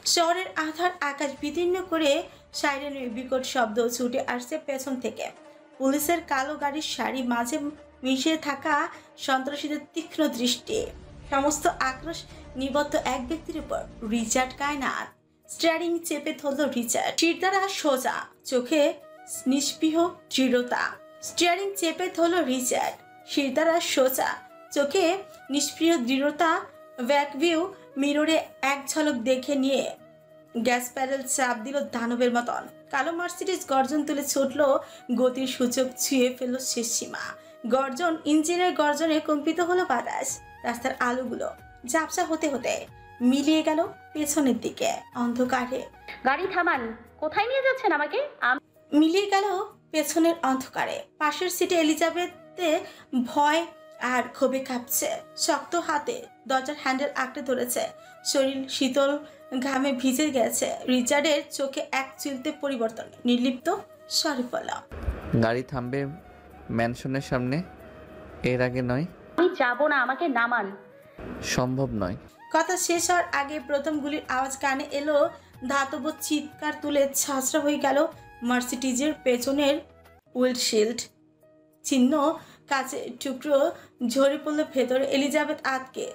শহরের আধার আকাশ বিদীর্ণ করে সাইরেনের বিকট শব্দ ছুটে আসছে পেছন থেকে। পুলিশের কালো গাড়ির সারি, মাঝে মিশে থাকা সন্ত্রাসীদের তীক্ষ্ণ দৃষ্টি, সমস্ত আক্রোশ নিবদ্ধ এক ব্যক্তির উপর, রিচার্ড কায়নাত। স্টিয়ারিং চেপে ধরল রিচার্ড, শিরদাঁড়া সোজা, চোখে নিষ্পৃহ দৃঢ়তা। স্টিয়ারিং চেপে ধরল রিচার্ড, শিরদাঁড়া সোজা, চোখে নিষ্প্রিয় দৃঢ়তা। ব্যাকভিউ মিররে এক ঝলক দেখে নিয়ে গ্যাস প্যাডেল চাপ দিল দানবের মতন। কালো মার্সিডিজ গর্জন তুলে ছুটল, গতির সূচক ছুঁয়ে ফেলল শেষ সীমা। গর্জন, ইঞ্জিনের গর্জনে কম্পিত হলো বাতাস। রাস্তার আলোগুলো ঝাপসা হতে হতে মিলিয়ে গেল পেছনের দিকে অন্ধকারে। গাড়ি থামান, কোথায় নিয়ে যাচ্ছেন আমাকে? মিলিয়ে গেল পেছনের অন্ধকারে। পাশের সিটে এলিজাবেথে ভয় আর ক্ষোভে কাঁপছে। শক্ত হাতে দরজার হ্যান্ডেল আঁকড়ে ধরেছে, শরীর শীতল ঘামে ভিজে গেছে। রিচার্ডের চোখে এক চিলতে পরিবর্তন, নির্লিপ্ত স্বরে বলা, গাড়ি থামবে ম্যানশনের সামনে, এর আগে নয়। আমি যাব না, আমাকে নামান। সম্ভব নয়। কথা শেষ হওয়ার আগে প্রথম গুলির আওয়াজ কানে এলো। ধাতব চিৎকার তুলে ছাঁচড়া হয়ে গেল মার্সিডিজের পেছনের উইন্ডশিল্ড। ছিন্ন কাছে টুকরো ঝরে পড়লো ভেতরে। এলিজাবেথ আতকে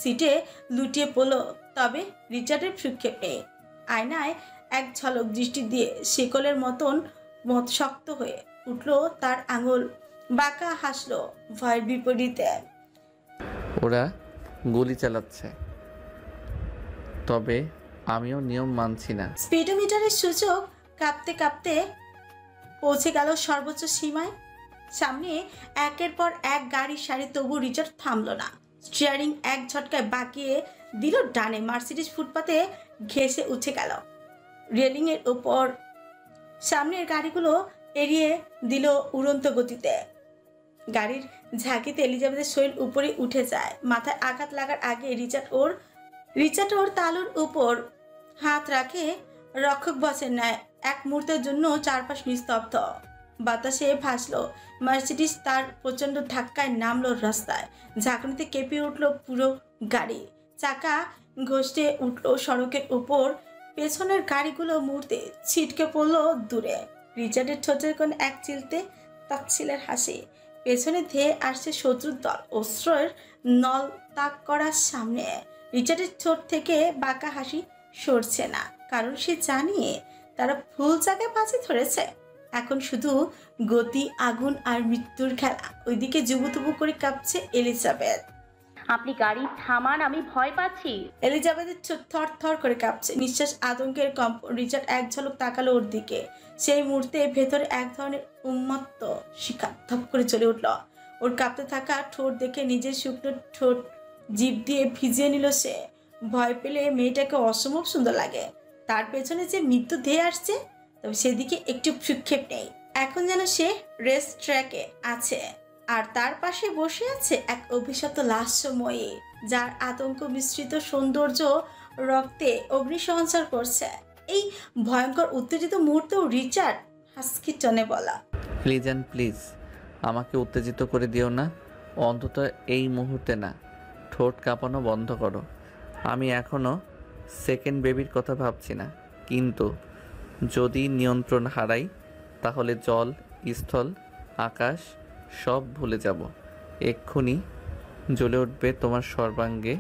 সিটে লুটিয়ে পড়লো, তবে রিচার্ডের ভ্রুক্ষেপ নেই। আয়নায় এক ঝলক দৃষ্টি দিয়ে শিকলের মতন শক্ত হয়ে উঠল তার আঙুল। বাঁকা হাসলো ভয়ের বিপরীতে। ওরা গুলি চালাচ্ছে, তবে আমিও নিয়ম মানছি না। স্পিডোমিটারের সূচক কাঁপতে কাঁপতে পৌঁছে গেল সর্বোচ্চ সীমায়। সামনে একের পর এক গাড়ির সারি, তবু রিচার্ড থামল না। স্টিয়ারিং এক ঝটকায় বাঁকিয়ে দিল ডানে। মার্সিডিজ ফুটপাতে ঘেঁষে উঠে গেল রেলিং এর ওপর। সামনের গাড়িগুলো এড়িয়ে দিল উড়ন্ত গতিতে। গাড়ির ঝাঁকিতে এলিজাবেথের শরীর উপরে উঠে যায়। মাথায় আঘাত লাগার আগে রিচার্ড ওর তালুর উপর হাত রাখে রক্ষক বসের ন্যায়। এক মুহূর্তের জন্য চারপাশ নিস্তব্ধ, বাতাসে ভাসলো মার্সিডিজ। তার প্রচন্ড ধাক্কায় নামলো রাস্তায়। ঝাঁকুনিতে কেঁপে উঠলো পুরো গাড়ি, চাকা ঘষতে উঠলো সড়কের উপর। পেছনের গাড়িগুলো মুহূর্তে ছিটকে পড়লো দূরে। রিচার্ডের ঠোঁটের কোণ এক চিলতে তাচ্ছিলের হাসি। পেছনে ধেয়ে আসছে শত্রুর দল, অস্ত্রের নল তাক করার সামনে। রিচার্ডের ঠোঁট থেকে বাঁকা হাসি সরছে না, কারণ সে জানিয়ে তারা ভুল জায়গায় বাজি ধরেছে। এখন শুধু গতি, আগুন আর মৃত্যুর খেলা। ওইদিকে জুবুতুবু করে কাঁপছে এলিজাবেথ। আপনি গাড়ি থামান, আমি ভয় পাচ্ছি। এলিজাবেথের চোখ থর থর করে কাঁপছে, নিঃশ্বাস আতঙ্কের কম্পন। রিচার্ড এক ঝলক তাকালো ওর দিকে। সেই মুহূর্তে ভেতরে এক ধরনের উন্মত্ত শিখা ধপ করে চলে উঠল। ওর কাঁপতে থাকা ঠোঁট দেখে নিজের শুকনো ঠোঁট জিভ দিয়ে ভিজিয়ে নিল সে। ভয় পেলে মেয়েটাকে অসম্ভব সুন্দর লাগে। তার পেছনে যে মৃত্যু ধেয়ে আসছে, তবে সেদিকে একটু ভ্রুক্ষেপ নেই। এখন যেন সে রেস ট্র্যাকে আছে, আর তার পাশে বসে আছে এক অভিশপ্ত লাস্যময়ী, যার আতঙ্ক মিশ্রিত সৌন্দর্য রক্তে অগ্নিসঞ্চার করছে। এই ভয়ঙ্কর উত্তেজিত মুহূর্তেও রিচার্ড হাসকি টনে বলা, লিজেন প্লিজ, আমাকে উত্তেজিত করে দিও না, অন্তত এই মুহূর্তে না। ঠোঁট কাঁপানো বন্ধ করো। আমি এখনও সেকেন্ড বেবির কথা ভাবছি না, কিন্তু যদি নিয়ন্ত্রণ হারাই তাহলে জল, স্থল, আকাশ সব ভুলে যাব। এক্ষুনি জ্বলে উঠবে তোমার সর্বাঙ্গে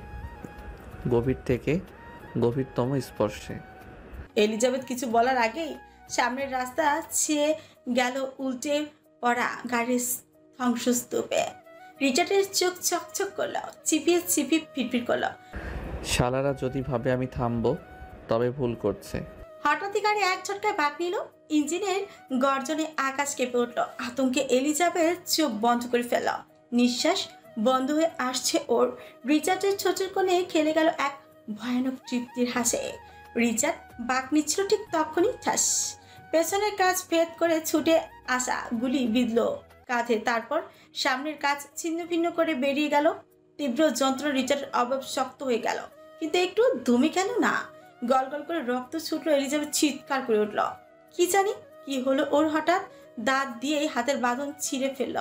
গভীর থেকে গভীরতম স্পর্শে। এলিজাবেথ কিছু বলার আগেই সামনের রাস্তা ছেয়ে গেল উল্টে পড়া গাড়ির ধ্বংসস্তূপে। রিচার্ডের চোখ চকচক করলো, চিপিয়ে চিপি ফিটফিট করলো। শালারা যদি ভাবে আমি থামবো, তবে ভুল করছে। হঠাৎই গাড়ি এক ঝটকায় বাঁক নিল। ইঞ্জিনের গর্জনে আকাশ কেঁপে উঠল। আতঙ্কে এলিজাবেথ চোখ বন্ধ করে ফেলল। নিঃশ্বাস বন্ধ হয়ে আসছে ওর। রিচার্ডের ছোটের কোণে খেলে গেল এক ভয়ানক তৃপ্তির হাসে। রিচার্ড বাঁক নিচ্ছিল, ঠিক তখনই ঠাস, পেছনের কাজ ভেদ করে ছুটে আসা গুলি বিঁধল কাঁধে। তারপর সামনের কাজ ছিন্ন ভিন্ন করে বেরিয়ে গেল। তীব্র যন্ত্রণা। রিচার্ডের অভাব শক্ত হয়ে গেল, কিন্তু একটু দমে গেল না। গল গল করে রক্ত ছুটলো। এলিজাবেথ চিৎকার করে উঠল। কি জানি কি হলো ওর হঠাৎ। দাঁত দিয়ে হাতের বাঁধন ছিঁড়ে ফেলল।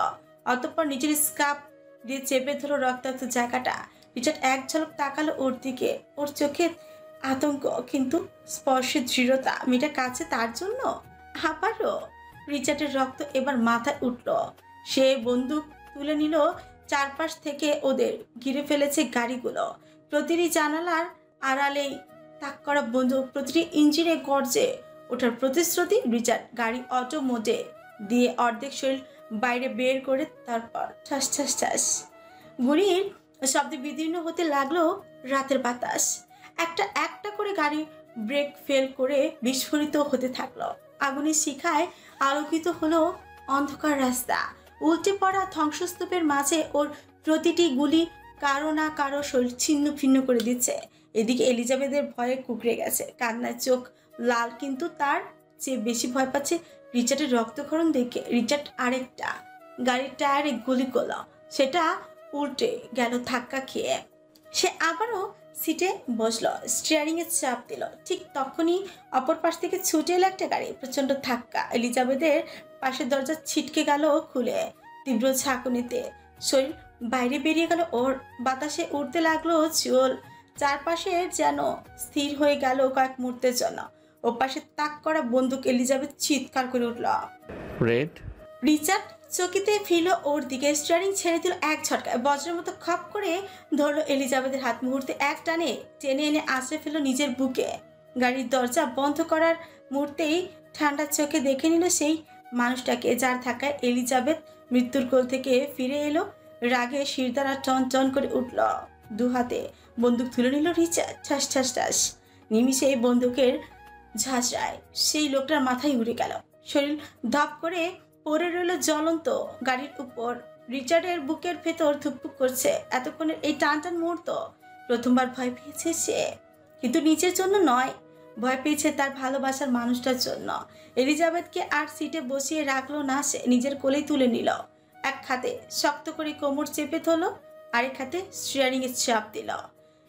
অতঃপর নিজের স্কার্ফ দিয়ে চেপে ধরো রক্তাক্ত জায়গাটা। রিচার্ড এক ঝলক তাকালো ওর দিকে। ওর চোখে আতঙ্ক, কিন্তু স্পর্শের দৃঢ়তা। মেয়েটা কাছে তার জন্য আবারও। রিচার্ডের রক্ত এবার মাথায় উঠল। সে বন্দুক তুলে নিল। চারপাশ থেকে ওদের ঘিরে ফেলেছে গাড়িগুলো। প্রতিটি জানালার আড়ালেই তাক করা বন্দুক, প্রতিটি ইঞ্জিনে গর্জে ওঠার প্রতিশ্রুতি। রিচার্ড গাড়ি অটো মোডে দিয়ে অর্ধেক শরীর বাইরে বের করে তারপর ঠাস ঠাস ঠাস গুলির শব্দে বিদীর্ণ হতে লাগলো রাতের বাতাস। একটা একটা করে গাড়ি ব্রেক ফেল করে বিস্ফোরিত হতে থাকলো। আগুনের শিখায় আলোকিত হলো অন্ধকার রাস্তা। উল্টে পড়া ধ্বংসস্তূপের মাঝে ওর প্রতিটি গুলি কারো না কারো শরীর ছিন্ন ভিন্ন করে দিচ্ছে। এদিকে এলিজাবেথের ভয়ে কুকড়ে গেছে, কান্নার চোখ লাল, কিন্তু তার চেয়ে বেশি ভয় পাচ্ছে রিচার্ডের রক্তক্ষরণ দেখে। রিচার্ড আরেকটা গাড়ির টায়ারে গুলি করল, সেটা উল্টে গেল ধাক্কা খেয়ে। সে আবারও সিটে বসলো, স্টিয়ারিং এ চাপ দিল। ঠিক তখনই অপর পাশ থেকে ছুটে এলো একটা গাড়ি, প্রচন্ড ধাক্কা। এলিজাবেথের পাশের দরজা ছিটকে গেল খুলে। তীব্র ঝাঁকুনিতে শরীর বাইরে বেরিয়ে গেল ওর। বাতাসে উড়তে লাগলো চুল। চারপাশে যেন স্থির হয়ে গেল কয়েক মুহূর্তের জন্য। ও পাশে তাক করা বন্দুক। এলিজাবেথ চিৎকার করে উঠল। রেড। রিচার্ড চকিতে ফিরল ওর দিকে, স্টিয়ারিং ছেড়ে দিল এক ঝটকায়। বজ্রের মতো খপ করে ধরলো এলিজাবেথের হাত। মুহূর্তে এক টানে টেনে এনে আশ্রয় ফেলল নিজের বুকে। গাড়ির দরজা বন্ধ করার মুহূর্তেই ঠান্ডা চোখে দেখে নিল সেই মানুষটাকে, যার ধাক্কায় এলিজাবেথ মৃত্যুর কোল থেকে ফিরে এলো। রাগে শিরদাঁড়া টন টন করে উঠল। দু হাতে বন্দুক তুলে নিল রিচার্ড। ঠাস ঠাস ঠাস নিমিষে এই বন্দুকের ঝাঁঝরায় সেই লোকটার মাথায় উড়ে গেল। শরীর ধপ করে পড়ে রইল জ্বলন্ত গাড়ির উপর। রিচার্ডের বুকের ভেতর ধুকপুক করছে। এতক্ষণের এই টান টান মুহূর্ত। প্রথমবার ভয় পেয়েছে সে, কিন্তু নিজের জন্য নয়, ভয় পেয়েছে তার ভালোবাসার মানুষটার জন্য। এলিজাবেথকে আর সিটে বসিয়ে রাখলো না, সে নিজের কোলেই তুলে নিল। এক হাতে শক্ত করে কোমর চেপে ধরলো, আরেক হাতে স্টিয়ারিং এ চাপ দিল।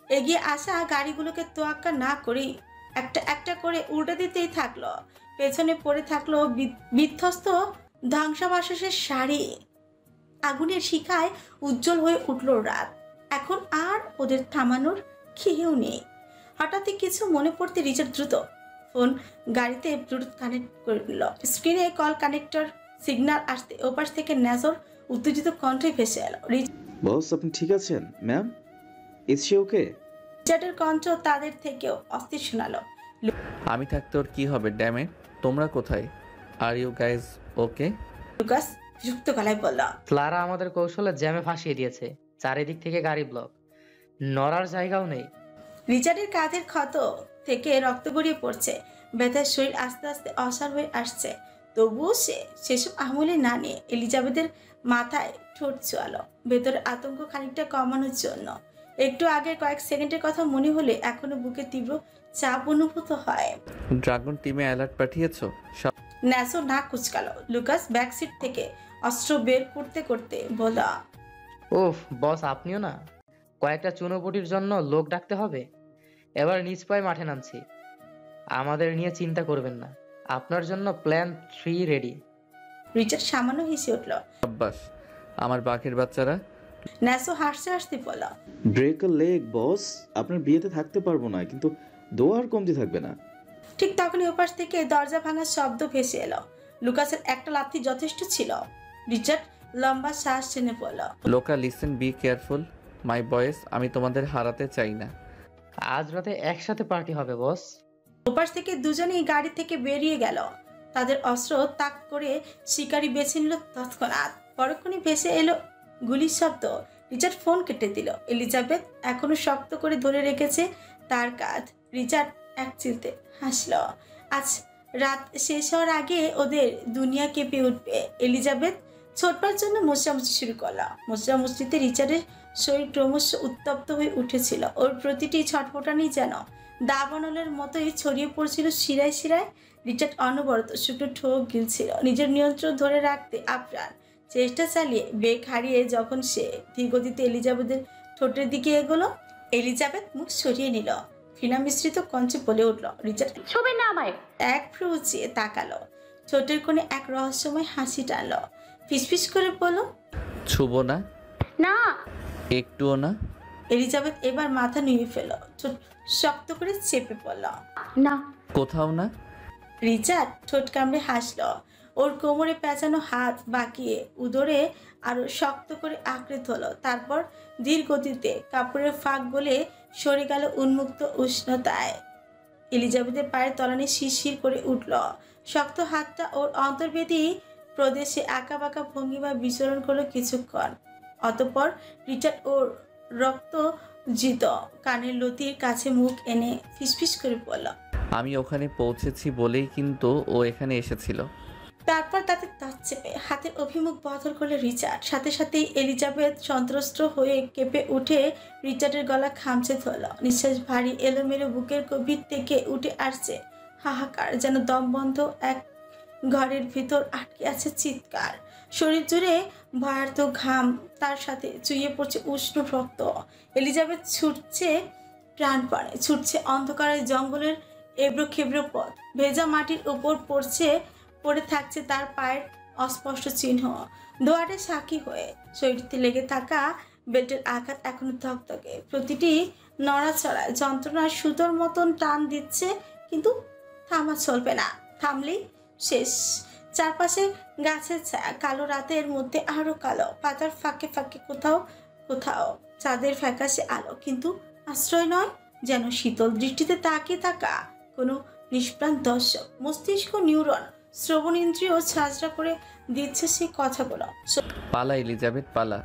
এগিয়ে আসা গাড়িগুলোকে তোয়াক্কা না করেই একটা একটা করে উল্টে দিতেই থাকলো। পেছনে পড়ে থাকলো বিধ্বস্ত ধ্বংসাবশেষের শাড়ি। আগুনের শিখায় উজ্জ্বল হয়ে উঠল রাত। এখন আর ওদের থামানোর কেউ নেই। হঠাৎই কিছু মনে পড়তে রিচার্ড দ্রুত ফোন গাড়িতে ব্লুটুথ কানেক্ট করে নিল। স্ক্রিনে কল কানেক্টর সিগন্যাল আসতে ওপাশ থেকে নেজর উত্তেজিত কণ্ঠে ভেসে এলো। বস, আপনি ঠিক আছেন? ম্যাম, ইজ শি ওকে? রিচার্ডের কণ্ঠ তাদের থেকেও অস্থির শোনালো। আমি থাকতে ওর কি হবে? ড্যামেট, তোমরা কোথায়? Are you guys okay? Lucas যুক্ত গলায় বলল। ক্লারা আমাদের কৌশলে জ্যামে ফাঁসিয়ে দিয়েছে। চারিদিক থেকে গাড়ি ব্লক, নড়ার জায়গাও নেই। রিচার্ডের কাঁধের ক্ষত থেকে রক্ত গড়িয়ে পড়ছে। ব্যথার শরীর আস্তে আস্তে অসাড় হয়ে আসছে। তবুও সে সেসব আমলে না নিয়ে এলিজাবেথের মাথায় ঠোঁট ছোয়ালো, ভেতরে আতঙ্ক খানিকটা কমানোর জন্য। একটু আগের কয়েক সেকেন্ডের কথা মনে হলে এখনো বুকে তীব্র চাপ অনুভূত হয়। ড্রাগন টিমে অ্যালার্ট পাঠিয়েছো? ন্যাসো না কুচকালো। লুকাস ব্যাকসিট থেকে অস্ত্র বের করতে করতে বলা, ওফ বস, আপনিও না? কয়েকটা চুনোপুটির জন্য লোক ডাকতে হবে। এবার নিজ পায়ে মাঠে নামছি। আমাদের নিয়ে চিন্তা করবেন না, আপনার জন্য প্ল্যান 3 রেডি। রিচার্ড সামান্য হেসে উঠল। আব্বাস, আমার বাঘের বাচ্চারা। ন্যাসো হাসতে হাসতে বলা, ব্রেক আ লেগ বস। আপনার বিয়েতে থাকতে পারবো না, কিন্তু দোয়ার কমতি থাকবে না। ঠিক তখনই ওপাশ থেকে দরজা ভাঙার শব্দ ভেসে এলো। লুকাসের একটা লাথি যথেষ্ট ছিল। রিচার্ড লম্বা শ্বাস টেনে পড়ল। লোকা লিসেন, বি কেয়ারফুল মাই বয়েস, আমি তোমাদের হারাতে চাই না। আজ রাতে একসাথে পার্টি হবে বস। ওপাশ থেকে দুজনেই গাড়ি থেকে বেরিয়ে গেল। তাদের অস্ত্র তাক করে শিকারি বেছে নিল তৎক্ষণাৎ। পরক্ষণই ভেসে এলো গুলির শব্দ। রিচার্ড ফোন কেটে দিল। এলিজাবেথ এখনো শক্ত করে ধরে রেখেছে তার কাঁধ। রিচার্ড এক চিলতে হাসল। আজ রাত শেষ হওয়ার আগে ওদের দুনিয়া কেঁপে উঠবে। এলিজাবেথ ছোটবার জন্য মোছামুছি শুরু করলো। মোছামুছিতে রিচার্ডের শরীর ক্রমশ উত্তপ্ত হয়ে উঠেছিল। ওর প্রতিটি ছটফটানি যেন দাবানলের মতোই ছড়িয়ে পড়ছিল শিরায় শিরায়। রিচার্ড অনবরত শুকনো ঠোক গিলছিল, নিজের নিয়ন্ত্রণ ধরে রাখতে আপ্রাণ চেষ্টা চালিয়ে। বেগ হারিয়ে যখন সে ধীরগতিতে এলিজাবেথের ঠোঁটের দিকে এগোলো, এলিজাবেথ মুখ সরিয়ে নিল। ঘৃণা মিশ্রিত কঞ্চে বলে উঠল। রিচার্ড ছবি না আমায়। এক ভ্রু উঁচিয়ে তাকালো। ঠোঁটের কোণে এক রহস্যময় হাসি টানলো। ফিসফিস করে বলল, ছুবো না? না। একটুও না? এলিজাবেথ এবার মাথা নুয়ে ফেল, ঠোঁট শক্ত করে চেপে পড়ল। না। কোথাও না? রিচার্ড ঠোঁট কামড়ে হাসল, ওর কোমরে পেঁচানো হাত বাঁকিয়ে উদরে আরো শক্ত করে আঁকড়ে ধরল। তারপর ধীর গতিতে কাপড়ের ফাঁক গলে সরে গেল উন্মুক্ত উষ্ণতায়। এলিজাবেথের পায়ের তলানি শিরশির করে উঠল, শক্ত হাতটা ওর অন্তর্বেদী প্রদেশে আঁকা বাঁকা ভঙ্গিমায় বিচরণ করলো কিছুক্ষণ। অতঃপর রিচার্ড ওর রক্তজিত কানের লতির কাছে মুখ এনে ফিসফিস করে বলল, আমি ওখানে পৌঁছেছি বলেই কিন্তু ও এখানে এসেছিল। তারপর তাতে দাঁত চেপে হাতের অভিমুখ বদল করলে রিচার্ড। সাথে সাথেই এলিজাবেথ সন্ত্রস্ত হয়ে কেঁপে উঠে রিচার্ডের গলা খামচে ধরল। নিঃশ্বাস ভারী, এলোমেলো, বুকের গভীর থেকে উঠে আসছে হাহাকার, যেন দম বন্ধ এক ঘরের ভিতর আটকে আছে চিৎকার। শরীর জুড়ে ভয়ার্থ ঘাম, তার সাথে চুইয়ে পড়ছে উষ্ণ রক্ত। এলিজাবেথ ছুটছে প্রাণপণে, ছুটছে অন্ধকারের জঙ্গলের এবড়ো খেবড়ো পথ। ভেজা মাটির উপর পড়ে থাকছে তার পায়ের অস্পষ্ট চিহ্ন, দোয়ারে সাক্ষী হয়ে। শরীরতে লেগে থাকা বেল্টের আঘাত এখনো থকথকে, প্রতিটি নড়াচড়ায় যন্ত্রণার সুতোর মতন টান দিচ্ছে, কিন্তু থামা চলবে না, থামলেই শেষ। চারপাশে গাছের ছায়া, কালো রাতের মধ্যে আরো কালো, পাতার ফাঁকে ফাঁকে কোথাও কোথাও চাঁদের ফ্যাকাশে আলো, কিন্তু আশ্রয় নয়, যেন শীতল দৃষ্টিতে তাকিয়ে থাকা কোনো নিষ্প্রাণ দর্শক। মস্তিষ্ক, নিউরন, শ্রবণ ইন্দ্রিয় ঝাঁঝরা করে দিচ্ছে সেই কথাগুলো। পালা এলিজাবেথ, পালা।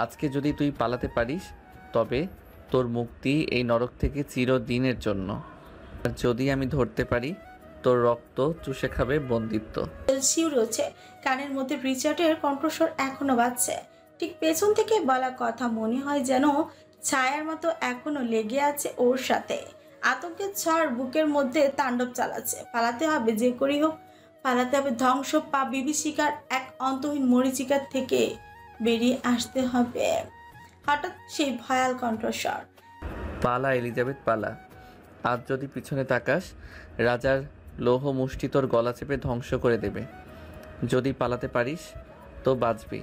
আজকে যদি তুই পালাতে পারিস তবে তোর মুক্তি এই নরক থেকে চিরদিনের জন্য। আর যদি আমি ধরতে পারি তোর রক্ত চুষে খাবে বন্দিত্ব। শিউ রয়েছে কানের মধ্যে। রিচার্ডের কণ্ঠস্বর এখনো বাজছে, ঠিক পেছন থেকে বলা কথা মনে হয় যেন ছায়ার মতো এখনো লেগে আছে ওর সাথে। আতঙ্কের ঝড় বুকের মধ্যে তাণ্ডব চালাচ্ছে। পালাতে হবে, যে করেই হোক পালাতে হবে। ধ্বংস পা বিভীষিকার এক অন্তহীন মরীচিকার থেকে বেরিয়ে আসতে হবে। হঠাৎ সেই ভয়াল কণ্ঠস্বর, পালা এলিজাবেথ, পালা। আজ যদি পিছনে তাকাস রাজার লৌহ মুষ্টি তোর গলা চেপে ধ্বংস করে দেবে। যদি পালাতে পারিস তো বাঁচবি,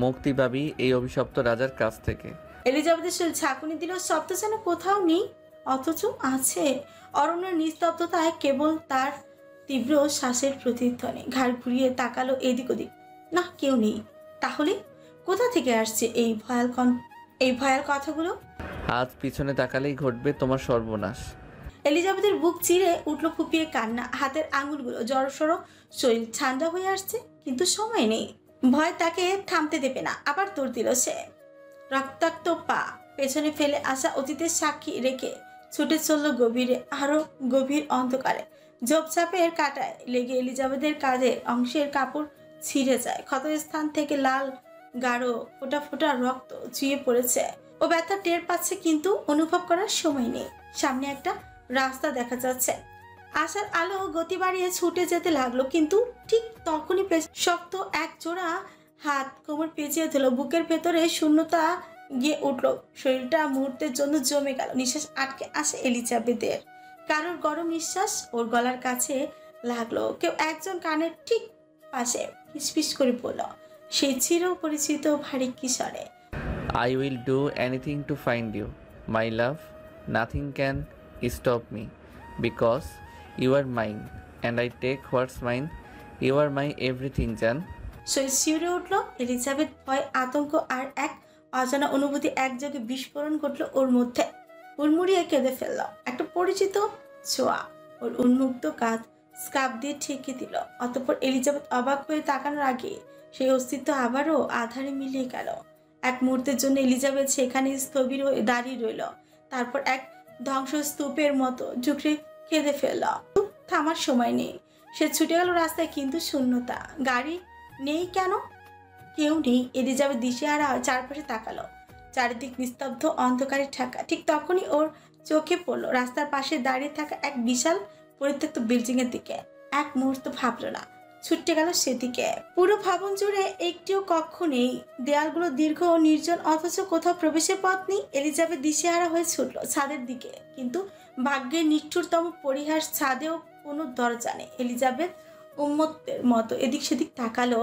মুক্তি পাবি এই অভিশপ্ত রাজার কাছ থেকে। এলিজাবেথের শরীর ঝাঁকুনি দিল। শব্দ যেন কোথাও নেই, অথচ আছে। অরণ্যের নিস্তব্ধতায় কেবল তার তীব্র শ্বাসের প্রতিধ্বনি। ঘাড় ঘুরিয়ে তাকালো এদিক ওদিক, না, কেউ নেই। তাহলে কোথা থেকে আসছে এই ভয়াল কথাগুলো? আজ পিছনে তাকালেই ঘটবে তোমার সর্বনাশ। এলিজাবেথের বুক চিরে উঠল ফুপিয়ে কান্না। হাতের আঙুলগুলো জড়সড়, শরীর ঠান্ডা হয়ে আসছে, কিন্তু সময় নেই। ভয় তাকে থামতে দেবে না। আবার দৌড় দিল সে। রক্তাক্ত পা পেছনে ফেলে আসা অতীতের সাক্ষী রেখে ছুটে চলল গভীরে, আরো গভীর অন্ধকারে। ঝোপঝাপের কাঁটায় লেগে এলিজাবেথের কাঁধের অংশের কাপড় ছিঁড়ে যায়। ক্ষতস্থান থেকে লাল গাঢ় ফোঁটা ফোঁটা রক্ত চুইয়ে পড়েছে। ও ব্যথা টের পাচ্ছে, কিন্তু অনুভব করার সময় নেই। সামনে একটা রাস্তা দেখা যাচ্ছে। আশার আলো গতি বাড়িয়ে ছুটে যেতে লাগলো, কিন্তু ঠিক তখনই শক্ত এক জোড়া হাত কোমর পেঁচিয়ে দিল। বুকের ভেতরে শূন্যতা গিয়ে উঠলো। শরীরটা মুহূর্তের জন্য জমে গেল। নিঃশ্বাস আটকে আসে এলিজাবেথের। কারোর গরম নিঃশ্বাস ওর গলার কাছে লাগলো। কেউ একজন কানের ঠিক পাশে ফিসফিস করে বলল সেই চির পরিচিত ভারী কিশোরে, I will do anything to find you, my love. Nothing can stop me because you are mine and I take what's mine. You are my everything, Jan. শরীর শিউরে উঠল। এলিজাবেথ ভয়, আতঙ্ক আর এক অজানা অনুভূতি একযোগে বিস্ফোরণ ঘটল ওর মধ্যে। হুড়মুড়িয়ে কেঁদে ফেলল। একটা পরিচিত ছোঁয়া ওর উন্মুক্ত কাঁধ স্কার্ফ দিয়ে ঠেকে দিল। অতঃপর এলিজাবেথ অবাক হয়ে তাকানোর আগে সেই অস্তিত্ব আবারও আধারে মিলিয়ে গেল। এক মুহূর্তের জন্য এলিজাবেথ সেখানে স্থবির হয়ে দাঁড়িয়ে রইল। তারপর এক ধ্বংসস্তূপের মতো ঝুঁকড়ে কেঁদে ফেলল। থামার সময় নেই। সে ছুটে গেল রাস্তায়, কিন্তু শূন্যতা। গাড়ি নেই, কেন কেউ নেই। এলিজাবেথ দিশেহারা চারপাশে তাকালো। চারিদিক নিস্তব্ধ, অন্ধকারে ঢাকা। ঠিক তখনই ওর চোখে পড়লো রাস্তার পাশে দাঁড়িয়ে থাকা এক বিশাল পরিত্যক্ত বিল্ডিং এর দিকে। এক মুহূর্ত ভাবলো না, ছুটে গেল সেদিকে। পুরো ভবন জুড়ে একটিও কক্ষ নেই। দেয়ালগুলো দীর্ঘ ও নির্জন, অথচ কোথাও প্রবেশের পথ নেই। এলিজাবেথ দিশেহারা হয়ে ছুটলো ছাদের দিকে, কিন্তু ভাগ্যের নিষ্ঠুরতম পরিহাস, ছাদেও কোনো দরজা নেই। এলিজাবেথ উন্মত্তের মতো এদিক সেদিক তাকালো।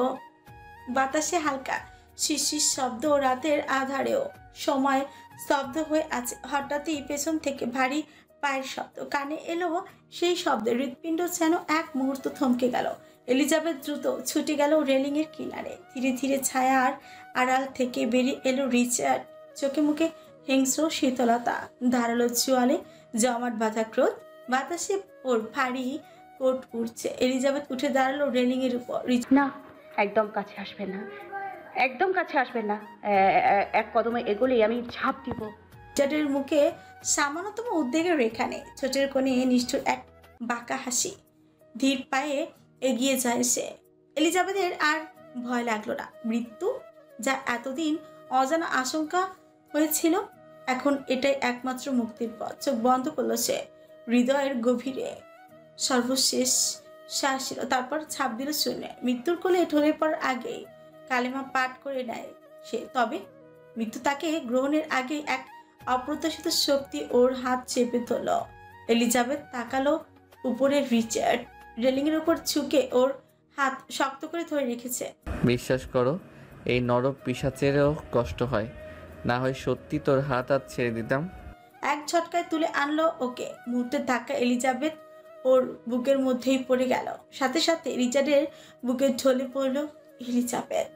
বাতাসে হালকা শিরশির শব্দ, রাতের আধারেও সময় স্তব্ধ হয়ে আছে। হঠাৎই পেছন থেকে ভারী পায়ের শব্দ কানে এলো। সেই শব্দে হৃৎপিণ্ড যেন এক মুহূর্ত থমকে গেল। এলিজাবেথ দ্রুত ছুটে গেল রেলিং এর কিনারে। ধীরে ধীরে ছায়ার আড়াল থেকে বেরিয়ে এলো রিচার্ড। চোখে মুখে হিংস্র শীতলতা, ধারালো চোয়ালে জমাট বাঁধা ক্রোধ। বাতাসে ওর ভারী কোট উঠছে। এলিজাবেথ উঠে দাঁড়ালো রেলিং এর উপর। না, একদম কাছে আসবেন না, একদম কাছে আসবেন না। এক কদমে এগোলেই আমি ঝাঁপ দিব। রিচার্ডের মুখে সামান্যতম উদ্বেগের রেখা নেই। ছোটের কোণে নিষ্ঠুর এক বাঁকা হাসি। ধীর পায়ে এগিয়ে যায় সে। এলিজাবেথের আর ভয় লাগলো না। মৃত্যু, যা এতদিন অজানা আশঙ্কা হয়েছিল, এখন এটাই একমাত্র মুক্তির পথ। চোখ বন্ধ করলো সে। হৃদয়ের গভীরে সর্বশেষ শ্বাস ছিল, তারপর ছাপ দিল শূন্যে। মৃত্যুর কোলে ঢলে পড়ার আগেই কালেমা পাঠ করে নেয় সে। তবে মৃত্যু তাকে গ্রহণের আগে এক অপ্রত্যাশিত শক্তি ওর হাত চেপে ধরল। এলিজাবেথ তাকালো উপরে। রিচার্ড রেলিংয়ের উপর ঝুঁকে ওর হাত শক্ত করে ধরে রেখেছে। বিশ্বাস করো, এই নরক পিশাচেরও কষ্ট হয়। না হয় সত্যি তোর হাত ছেড়ে দিতাম। এক ঝটকায় তুলে আনলো ওকে। মুহূর্তের ধাক্কা এলিজাবেথ ওর বুকের মধ্যেই পড়ে গেল। সাথে সাথে রিচার্ডের বুকে ঢলে পড়ল এলিজাবেথ।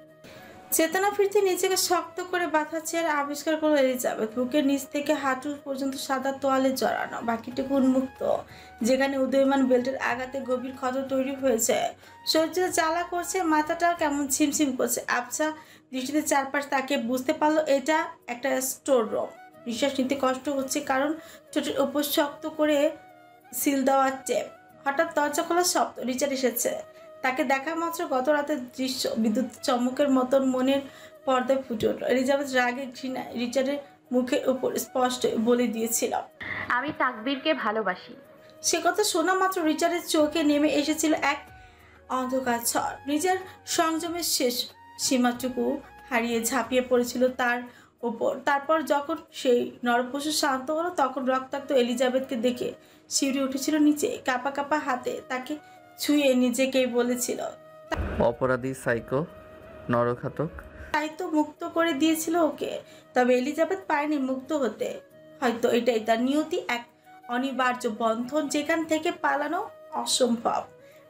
চেতনা ফিরতে নিজেকে শক্ত করে বাঁধা চেয়ার আবিষ্কার করলো এলিজাবেথ। বুকের নিচ থেকে হাঁটু পর্যন্ত সাদা তোয়ালে জড়ানো, বাকিটুকু উন্মুক্ত, যেখানে উদয়মান বেল্টের আঘাতে গভীর ক্ষত তৈরি হয়েছে। শরীরটা জ্বালা করছে, মাথাটা কেমন ছিমছিম করছে। আবছা দৃষ্টিতে চারপাশ তাকে বুঝতে পারলো এটা একটা স্টোর রুম। নিঃশ্বাস নিতে কষ্ট হচ্ছে, কারণ ঠোঁটের উপর শক্ত করে সিল দেওয়া টেপ। হঠাৎ দরজা খোলার শব্দ। রিচার্ড এসেছে। তাকে দেখা মাত্র গত রাতের দৃশ্য বিদ্যুৎ চমকের মতন মনের পর্দায় ফুটে উঠল। এলিজাবেথ রাগে ঘৃণায় রিচার্ডের মুখের উপর স্পষ্ট বলে দিয়েছিল, আমি তাকবীরকে ভালোবাসি। সে কথা শোনা মাত্র রিচার্ডের চোখে নেমে এসেছিল এক অন্ধকার ঝড়। নিজের সংযমের শেষ সীমাটুকু হারিয়ে ঝাঁপিয়ে পড়েছিল তার ওপর। তারপর যখন সেই নরপশু শান্ত হলো, তখন রক্তাক্ত এলিজাবেথকে দেখে শিউরে উঠেছিল নিচে। কাঁপা কাঁপা হাতে তাকে ছুঁয়ে নিজেকেই বলেছিল, অপরাধী, সাইকো, নরঘাতক। তাই তো মুক্ত করে দিয়েছিল ওকে। তবে এলিজাবেথ পারেনি মুক্ত হতে। হয়তো এটাই তার নিয়তি, এক অনিবার্য বন্ধন যেখান থেকে পালানো অসম্ভব।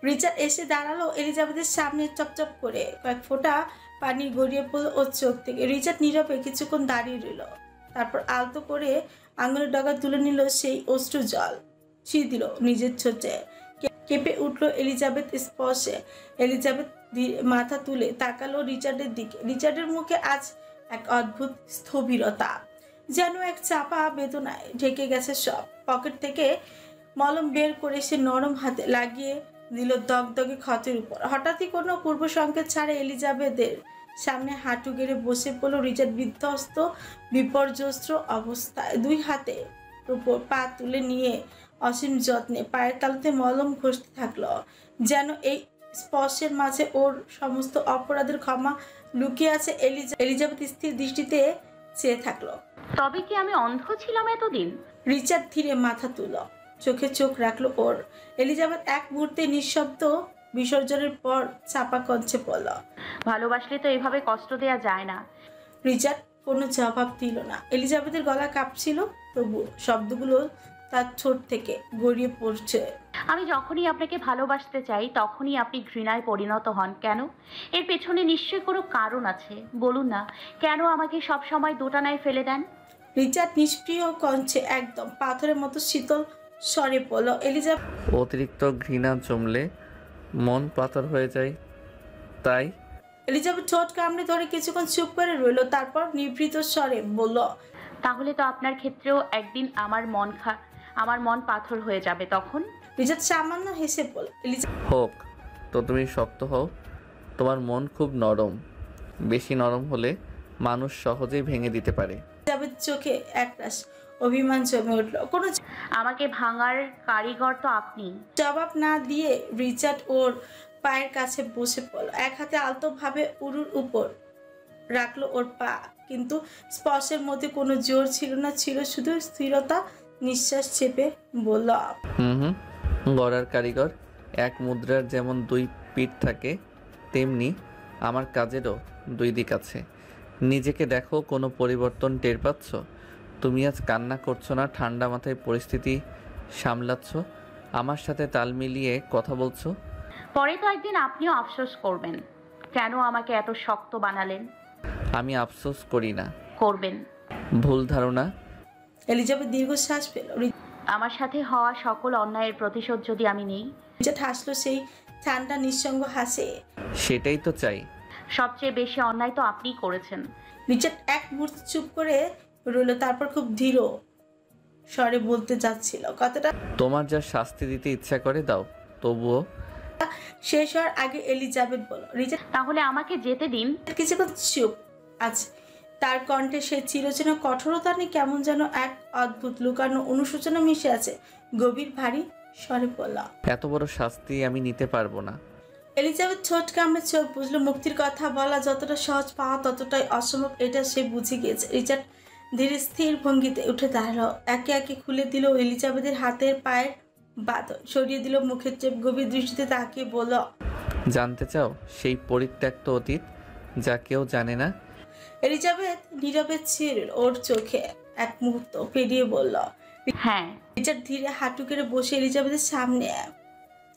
রিচার্ড এসে দাঁড়ালো এলিজাবেথের সামনে। চপচপ করে কয়েক ফোঁটা পানি গড়িয়ে পড়ল ওর চোখ থেকে। রিচার্ড নীরবে কিছুক্ষণ দাঁড়িয়ে রইল। তারপর আলতো করে আঙুলের ডগা তুলে নিল সেই অশ্রু জল, ছুঁয়ে দিল নিজের ছোটে। কেঁপে উঠল এলিজাবেথ স্পর্শে। এলিজাবেথ মাথা তুলে তাকালো রিচার্ডের দিকে। রিচার্ডের মুখে আজ এক অদ্ভুত স্থবিরতা, যেন এক চাপা বেদনায় ঢেকে গেছে সব। পকেট থেকে মলম বের করে সে নরম হাতে লাগিয়ে দিল দগদগে ক্ষতের উপর। হঠাৎই কোনো পূর্ব সংকেত ছাড়ে এলিজাবেথের সামনে হাঁটু গেড়ে বসে পড়ল রিচার্ড, বিধ্বস্ত বিপর্যস্ত অবস্থায়। দুই হাতে উপর পা তুলে নিয়ে অসীম যত্নে পায়ের তালুতে মলম ঘষতে থাকলো, যেন এই স্পর্শের মাঝে ওর সমস্ত অপরাধের ক্ষমা লুকিয়ে আছে। এলিজাবেথ স্থির দৃষ্টিতে চেয়ে থাকলো। তবে কি আমি অন্ধ ছিলাম এতদিন? রিচার্ড ধীরে মাথা তুলল, চোখে চোখ রাখলো ওর। এলিজাবেথ এক মুহূর্তে নিঃশব্দ বিসর্জনের পর চাপা কঞ্চে পড়ল, ভালোবাসলে তো এভাবে কষ্ট দেয়া যায় না। রিচার্ড কোনো জবাব দিল না। এলিজাবেথের গলা কাঁপছিল, তবু শব্দগুলো তার ঠোঁট থেকে গড়িয়ে পড়ছে। আমি যখনই আপনাকে ভালোবাসতে চাই তখনই আপনি ঘৃণায় পরিণত হন কেন? এর পেছনে নিশ্চয়ই কোনো কারণ আছে। বলুন না, কেন আমাকে সব সময় দোটানায় ফেলে দেন? রিচার্ড নিষ্প্রিয় কঞ্চে একদম পাথরের মতো শীতল স্বরে বলল, এলিজাবেথ। অতিরিক্ত ঘৃণা জমলে মন পাথর হয়ে যায়, তাই। এলিজাবেথ ঠোঁট কামড়ে ধরে কিছুক্ষণ চুপ করে রইল, তারপর নিভৃত স্বরে বলল, তাহলে তো আপনার ক্ষেত্রেও একদিন আমার মন পাথর হয়ে যাবে তখন। রিচার্ড সামান্য হেসে বলল, হোক, তো তুমি শক্ত হও। তোমার মন খুব নরম, বেশি নরম হলে মানুষ সহজেই ভেঙে দিতে পারে। এলিজাবেথ চোখে একরাশ অভিমান জমে উঠল। কোনো আমাকে ভাঙার কারিগর তো আপনি। জবাব না দিয়ে রিচার্ড ওর পায়ের কাছে বসে পড়ল। এক হাতে আলতোভাবে উরুর উপর রাখলো ওর পা, কিন্তু স্পর্শের মধ্যে কোনো জোর ছিল না, ছিল শুধু স্থিরতা। নিঃশ্বাস চেপে বলল, গড়ার কারিগর। এক মুদ্রার যেমন দুই পিঠ থাকে, তেমনি আমার কাজেরও দুই দিক আছে। নিজেকে দেখো, কোনো পরিবর্তন টের পাচ্ছ? তুমি আজ কান্না করছো না, ঠান্ডা মাথায় পরিস্থিতি সামলাচ্ছ, আমার সাথে তাল মিলিয়ে কথা বলছো। পরে তো একদিন আপনিও আফসোস করবেন কেন আমাকে এত শক্ত বানালেন। আমি আফসোস করি না। করবেন। ভুল ধারণা। এলিজাবেথ দীর্ঘশ্বাস পেল। আমার সাথে হওয়া সকল অন্যায়ের প্রতিশোধ যদি আমি নেই। রিচার্ড হাসলো, সেই ঠান্ডা নিঃসঙ্গ হাসে। সেটাই তো চাই। সবচেয়ে বেশি অন্যায় তো আপনিই করেছেন। রিচার্ড এক মুহূর্ত চুপ করে রইল, তারপর খুব ধীর স্বরে বলতে যাচ্ছিল কথাটা তোমার যা শাস্তি দিতে ইচ্ছা করে দাও, তবুও। শেষ হওয়ার আগে এলিজাবেথ বলল। রিচার্ড তাহলে আমাকে যেতে দিন। কিছুক্ষণ চুপ আছে, তার কণ্ঠে সে চিরচেনা কঠোরতা নেই, কেমন যেন এক অদ্ভুত লুকানো অনুশোচনা মিশে আছে। গভীর ভারী স্বরে বলল, এত বড় শাস্তি আমি নিতে পারবো না। এলিজাবেথ ঠোঁট কামড়ে চোখ বুঝলো। মুক্তির কথা বলা যতটা সহজ, পাওয়া ততটাই অসম্ভব, এটা সে বুঝে গিয়েছে। রিচার্ড ধীরে স্থির ভঙ্গিতে উঠে দাঁড়ালো, একে একে খুলে দিল এলিজাবেথের হাতের পায়ের বাঁধন, সরিয়ে দিল মুখের চেপ, গভীর দৃষ্টিতে তাকিয়ে বলল, জানতে চাও সেই পরিত্যক্ত অতীত যা কেউ জানে না? এলিজাবেথ নীরবে ছিল, ওর চোখে এক মুহূর্ত পেরিয়ে বলল। হ্যাঁ। রিচার্ড ধীরে হাঁটু কেড়ে বসে এলিজাবেথের সামনে,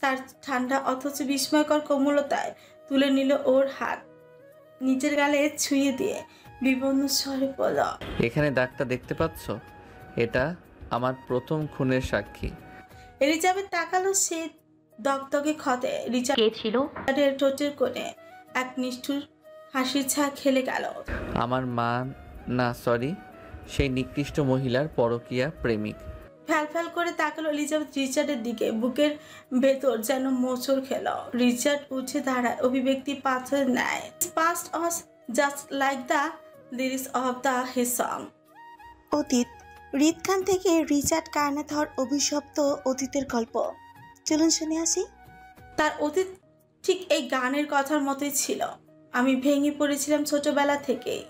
তার ঠান্ডা অথচ বিস্ময়কর কোমলতায় তুলে নিল ওর হাত, নিজের গালে ছুঁয়ে দিয়ে বিবর্ণ স্বরে বলল, এখানে দাগটা দেখতে পাচ্ছ? এটা আমার প্রথম খুনের সাক্ষী। এলিজাবেথ তাকালো সে দগদগে ক্ষতে। কে ছিল? রিচার্ডের ঠোঁটের কোণে এক নিষ্ঠুর হাসির ছা খেলে গেল। আমার মা না, সরি, সেই নিকৃষ্ট মহিলার পরকীয়া প্রেমিক। ফ্যাল ফ্যাল করে তাকালো এলিজাবেথ রিচার্ডের দিকে, বুকের ভেতর যেন মোচড় খেল। রিচার্ড উঠে দাঁড়ায়, অভিব্যক্তি পাথর নেয়। পাস্ট অস just like the lyrics of the his song. অতীত, হৃদখান থেকে রিচার্ড কার্নাথর অভিশপ্ত অতীতের গল্প। চলুন শুনে আসি। তার অতীত ঠিক এই গানের কথার মতোই ছিল। আমি ভেঙে পড়েছিলাম ছোটবেলা থেকেই।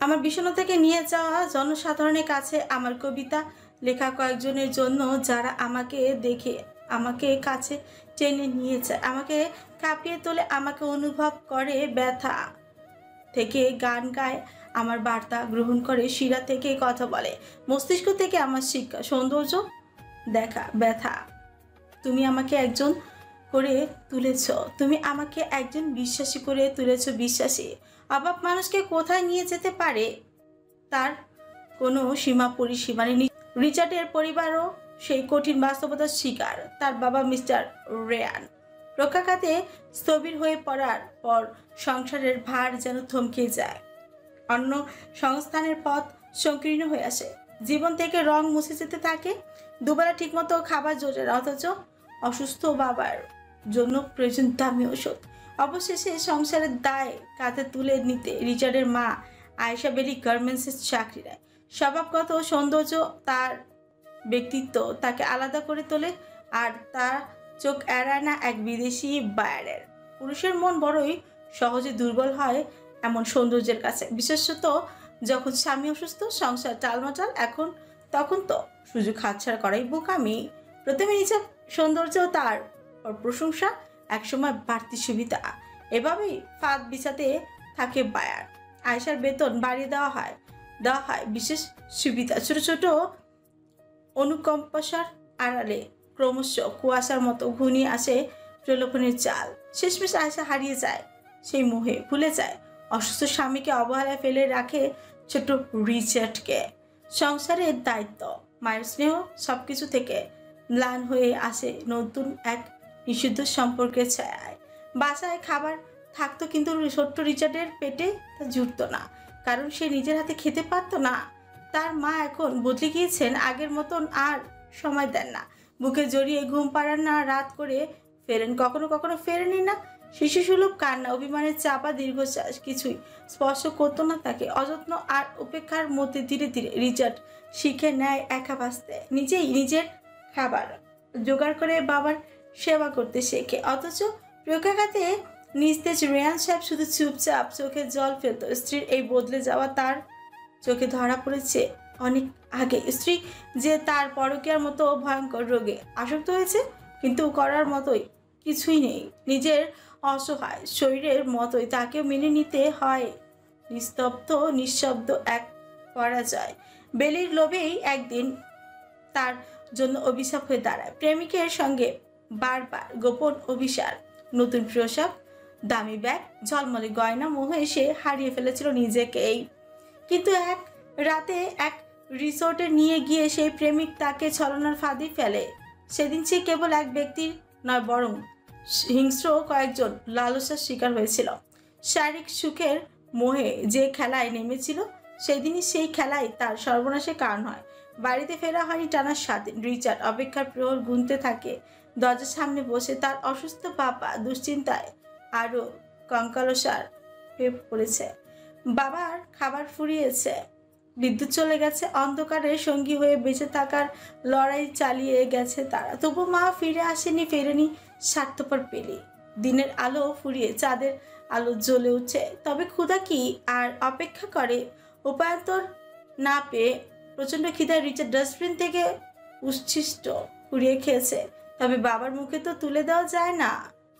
আমার বিষণ্ণতাকে নিয়ে যাওয়া জনসাধারণের কাছে আমার কবিতা লেখা কয়েকজনের জন্য, যারা আমাকে দেখে আমাকে কাছে টেনে নিয়ে যায়, আমাকে কাঁপিয়ে তোলে, আমাকে অনুভব করে ব্যথা থেকে গান গায়, আমার বার্তা গ্রহণ করে, শিরা থেকে কথা বলে, মস্তিষ্ক থেকে আমার শিক্ষা, সৌন্দর্য দেখা, ব্যথা। তুমি আমাকে একজন করে তুলেছ, তুমি আমাকে একজন বিশ্বাসী করে তুলেছ। বিশ্বাসী অভাব মানুষকে কোথায় নিয়ে যেতে পারে তার কোনো সীমা পরিসীমা নেই। রিচার্ডের পরিবারও সেই কঠিন বাস্তবতার শিকার। তার বাবা মিস্টার রেয়ান রক্ষাঘাতে স্থবির হয়ে পড়ার পর সংসারের ভার যেন থমকে যায়, অন্য সংস্থানের পথ সংকীর্ণ হয়ে আসে, জীবন থেকে রং মুছে যেতে থাকে। দুবেলা ঠিকমতো খাবার জোটে না, অথচ অসুস্থ বাবার জন্য প্রয়োজন দামি ওষুধ। অবশেষে সংসারের দায় কাঁধে তুলে নিতে রিচার্ডের মা আয়েশা বেরি গার্মেন্টসের চাকরি নেয়। স্বভাবগত সৌন্দর্য তার ব্যক্তিত্ব তাকে আলাদা করে তোলে, আর তার চোখ এড়ায় না এক বিদেশি বায়ারের। পুরুষের মন বড়ই সহজে দুর্বল হয় এমন সৌন্দর্যের কাছে, বিশেষত যখন স্বামী অসুস্থ, সংসার টালমাটাল। তখন তো সুযোগ হাতছাড়া করাই বোকামি। প্রথমে নিজের সৌন্দর্য, তার প্রশংসা, একসময় বাড়তি সুবিধা, এভাবেই ফাঁদ বিছাতে থাকে বায়ার। আয়েশার বেতন বাড়িয়ে দেওয়া হয় বিশেষ সুবিধা, ছোট ছোট অনুকম্পাসার আড়ালে ক্রমশ কুয়াশার মতো ঘনিয়ে আসে প্রলোভনের চাল। শেষমেশ আয়েশা হারিয়ে যায় সেই মোহে, ভুলে যায় অসুস্থ স্বামীকে, অবহেলায় ফেলে রাখে ছোট রিচার্ডকে। সংসারের দায়িত্ব, মায়ের স্নেহ, সবকিছু থেকে ম্লান হয়ে আসে নতুন এক নিষিদ্ধ সম্পর্কের ছায়ায়। বাসায় খাবার থাকতো, কিন্তু ছোট্ট রিচার্ডের পেটে তা জুটত না, কারণ সে নিজের হাতে খেতে পারত না। তার মা এখন বদলে গিয়েছেন, আগের মতন আর সময় দেন না, বুকে জড়িয়ে ঘুম পাড়ান না, রাত করে ফেরেন, কখনো কখনো ফেরেনি না। শিশুসুলভ কান্না, অভিমানের চাপা দীর্ঘশ্বাস কিছুই স্পর্শ করতো না তাকে। অযত্ন আর উপেক্ষার মধ্যে ধীরে ধীরে রিচার্ড শিখে নেয় একা বাঁচতে, নিজেই নিজের খাবার জোগাড় করে বাবার সেবা করতে শেখে। অথচ প্রজ্ঞাঘাতে নিস্তেজ রেয়ান সাহেব শুধু চুপচাপ চোখে জল ফেলত। স্ত্রীর এই বদলে যাওয়া তার চোখে ধরা পড়েছে অনেক আগে। স্ত্রী যে তার পরকীয়ার মতো ভয়ঙ্কর রোগে আসক্ত হয়েছে, কিন্তু করার মতোই কিছুই নেই। নিজের অসহায় শরীরের মতোই তাকে মেনে নিতে হয়, নিস্তব্ধ নিঃশব্দ এক পরাজয়। বেলির লোভেই একদিন তার জন্য অভিশাপ হয়ে দাঁড়ায়। প্রেমিকের সঙ্গে বারবার গোপন অভিসার, নতুন পোশাক, দামি ব্যাগ, ঝলমলে গয়না মোহে সে হারিয়ে ফেলেছিল নিজেকেই। কিন্তু এক রাতে এক রিসোর্টে নিয়ে গিয়ে সেই প্রেমিক তাকে ছলনার ফাঁদে ফেলে। সেদিন সে কেবল এক ব্যক্তির নয়, বরং হিংস্র কয়েকজন লালসার শিকার হয়েছিল। শারীরিক সুখের মোহে যে খেলায় নেমেছিল, সেদিনই সেই খেলায় তার সর্বনাশের কারণ হয়। বাড়িতে ফেরা হয়নি টানা 7 দিন। রিচার্ড অপেক্ষার প্রহর গুনতে থাকে। দরজার সামনে বসে তার অসুস্থ বাবা দুশ্চিন্তায় আরও কঙ্কালসার হয়ে পড়েছে। বাবার খাবার ফুরিয়েছে, বিদ্যুৎ চলে গেছে, অন্ধকারে সঙ্গী হয়ে বেঁচে থাকার লড়াই চালিয়ে গেছে তারা। তবু মা ফেরেনি স্বার্থপর পেলে। দিনের আলো ফুরিয়ে চাঁদের আলো জ্বলে উঠছে, তবে ক্ষুধা কি আর অপেক্ষা করে? উপায়ন্তর না পেয়ে প্রচণ্ড খিদায় রিচার্ড ডাস্টবিন থেকে উচ্ছিষ্ট কুড়িয়ে খেয়েছে। তবে বাবার মুখে তো তুলে দেওয়া যায় না।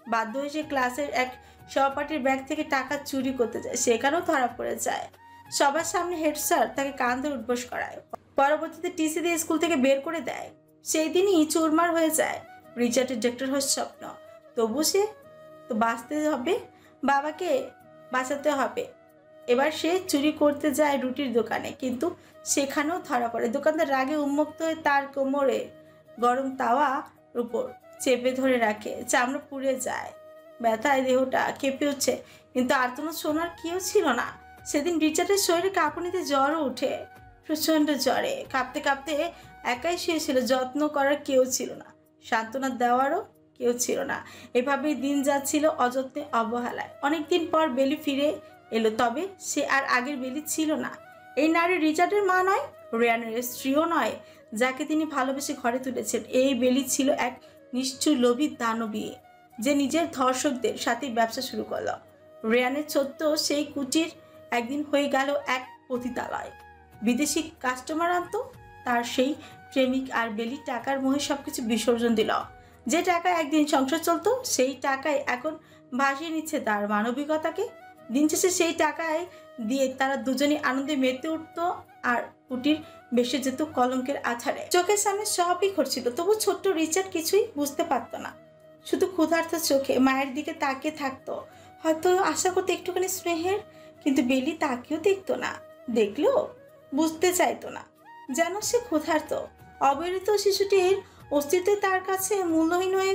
বাধ্য হয়ে সে ক্লাসের এক সহপাঠীর ব্যাগ থেকে টাকা চুরি করতে যায়, সেখানেও ধরা পড়ে যায়। সবার সামনে হেড স্যার তাকে কান ধরে উঠবোস করায়, পরবর্তীতে টিসি দিয়ে স্কুল থেকে বের করে দেয়। সেই দিনই চুরমার হয়ে যায় রিচার্ডের ডাক্তার হওয়ার স্বপ্ন। তবু সে তো বাঁচতে হবে, বাবাকে বাঁচাতে হবে। এবার সে চুরি করতে যায় রুটির দোকানে, কিন্তু সেখানেও ধরা পড়ে। দোকানদার রাগে উন্মুক্ত হয়ে তার কোমরে গরম তাওয়ার উপর চেপে ধরে রাখে। চামড়া পুড়ে যায়, ব্যথায় দেহটা কেঁপে উঠছে, কিন্তু আর্তনাদ শোনার কেউ ছিল না। সেদিন রিচার্ডের শরীরে কাঁপুনিতে জ্বরও ওঠে, প্রচণ্ড জ্বরে কাঁপতে কাঁপতে একাই শুয়েছিল। যত্ন করার কেউ ছিল না, সান্ত্বনা দেওয়ারও কেউ ছিল না। এভাবেই দিন যাচ্ছিল অযত্নে, অবহেলায়। অনেকদিন পর বেলি ফিরে এলো, তবে সে আর আগের বেলি ছিল না। এই নারী রিচার্ডের মা নয়, রেয়ানের স্ত্রীও নয়, যাকে তিনি ভালোবেসে ঘরে তুলেছেন। এই বেলি ছিল এক নিষ্ঠুর লোভী দানবী, যে নিজের ধর্ষকদের সাথে ব্যবসা শুরু করলো। রেয়ানের ছোট্ট সেই কুটির একদিন হয়ে গেল এক পতিতালয়। বিদেশি কাস্টমার আনতো তার সেই প্রেমিক, আর বেলি টাকার মোহে সবকিছু বিসর্জন দিল। যে টাকায় একদিন সংসার চলতো, সেই টাকায় এখন ভাসিয়ে নিচ্ছে তার মানবিকতাকে। দিন শেষে সেই টাকায় দিয়ে তারা দুজনে আনন্দে মেতে উঠত, আর কুটির বেসে যেত কলঙ্কের আধারে। চোখের সামনে সবই ঘটছিল, তবু ছোট্ট রিচার্ড কিছুই বুঝতে পারত না। শুধু ক্ষুধার্ত চোখে মায়ের দিকে তাকিয়ে থাকতো, হয়তো আশা করতো একটুখানি স্নেহের। কিন্তু বেলি তাকেও দেখতো না, দেখলেও বুঝতে চাইতো না, যেন সে ক্ষুধার্ত। অবহেলিত শিশুটির অস্তিত্ব তার কাছে মূল্যহীন হয়ে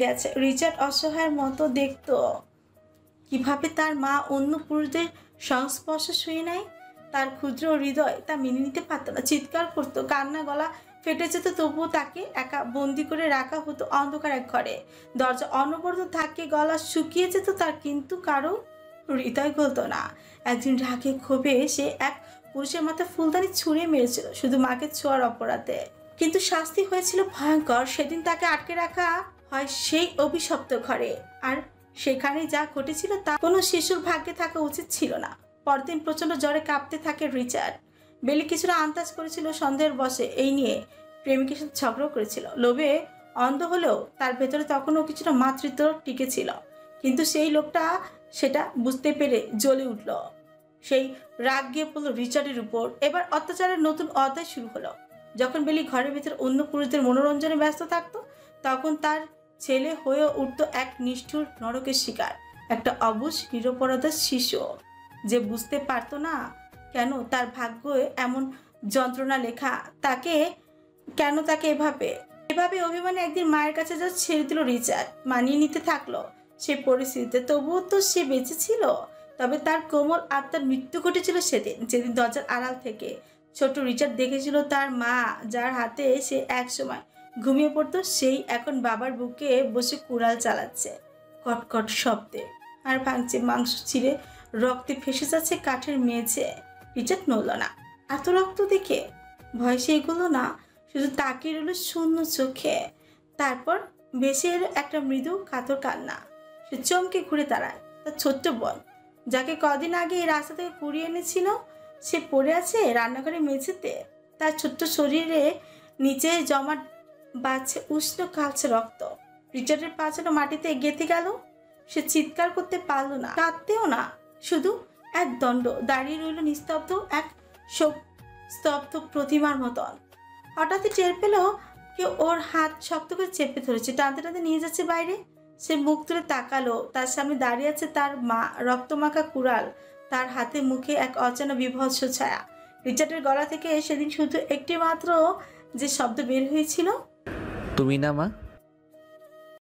গেছে। রিচার্ড অসহায়ের মতো দেখত কিভাবে তার মা অন্য পুরুষদের সংস্পর্শ শুয়ে নেয়। তার ক্ষুদ্র হৃদয় তা মেনে নিতে পারত না, চিৎকার করতো, কান্না গলা ফেটে যেত। তবুও তাকে একা বন্দি করে রাখা হতো অন্ধকার এক ঘরে। দরজা অনবরত থাকে, গলা শুকিয়ে যেত তার, কিন্তু কারো হৃদয় গলত না। একদিন রাগে ক্ষোভে সে এক পুরুষের মাথায় ফুলদানি ছুঁড়ে মেরেছিল, শুধু মাকে ছোঁয়ার অপরাধে। কিন্তু শাস্তি হয়েছিল ভয়ঙ্কর। সেদিন তাকে আটকে রাখা হয় সেই অভিশপ্ত ঘরে, আর সেখানে যা ঘটেছিল তা কোনো শিশুর ভাগ্যে থাকা উচিত ছিল না। পরদিন প্রচণ্ড জ্বরে কাঁপতে থাকে রিচার্ড। বেলি কিছুটা আন্দাজ করেছিল সন্দেহের বশে এই নিয়ে প্রেমিকের সাথে ঝগড়া করেছিল। লোভে অন্ধ হলেও তার ভেতরে তখনও কিছুটা মাতৃত্ব টিকে ছিল। কিন্তু সেই লোকটা সেটা বুঝতে পেরে জ্বলে উঠল। সেই রাগ গিয়ে পড়ল রিচার্ডের উপর। এবার অত্যাচারের নতুন অধ্যায় শুরু হলো। যখন বেলি ঘরের ভেতর অন্য পুরুষদের মনোরঞ্জনে ব্যস্ত থাকতো, তখন তার ছেলে হয়ে উঠত এক নিষ্ঠুর নরকের শিকার, একটা অবুঝ নিরপরাধ শিশু, যে বুঝতে পারতো না কেন তার ভাগ্যে এমন যন্ত্রণা লেখা। কেন তাকে এভাবে অভিমানে একদিন মায়ের কাছে যা ছেড়ে দিল রিচার্ড। মানিয়ে নিতে থাকলো সে পরিস্থিতিতে। তবুও তো সে বেঁচে ছিল। তবে তার কোমল আত্মার মৃত্যু ঘটেছিল সেদিন, যেদিন দরজার আড়াল থেকে ছোট রিচার্ড দেখেছিল তার মা, যার হাতে সে একসময় ঘুমিয়ে পড়তো, সেই এখন বাবার বুকে বসে কুড়াল চালাচ্ছে কটকট শব্দে, আর ভাঙছে, মাংস ছিঁড়ে রক্তে ফেসে যাচ্ছে কাঠের মেঝে। রিচার্ড নড়ল না। এত রক্ত দেখে ভয় সে এগুলো না, শুধু তাকিয়ে রইল শূন্য চোখে। তারপর ভেসে এলো একটা মৃদু কাতর কান্না। সে চমকে ঘুরে দাঁড়ায়। তার ছোট্ট বোন, যাকে কদিন আগে এই রাস্তা থেকে কুড়িয়ে এনেছিল, সে পড়ে আছে রান্নাঘরে মেঝেতে। তার ছোট্ট শরীরে নিচে জমা বাজছে উষ্ণ কালচে রক্ত। রিচার্ডের পা যেন মাটিতে গেঁথে গেল। সে চিৎকার করতে পারল না, কাঁদতেও না, শুধু এক দণ্ড দাঁড়িয়ে রইল নিস্তব্ধ, এক স্তব্ধ প্রতিমার মতন। হঠাৎই টের পেল কেউ ওর হাত শক্ত করে চেপে ধরেছে, টানতে টানতে নিয়ে যাচ্ছে বাইরে। সে মুখ তুলে তাকালো, তার সামনে দাঁড়িয়ে আছে তার মা, রক্তমাখা কুড়াল, তার হাতে মুখে এক অচেনা বিভৎস ছায়া। রিচার্ডের গলা থেকে সেদিন শুধু একটি মাত্র যে শব্দ বের হয়েছিল, তুমি না মা?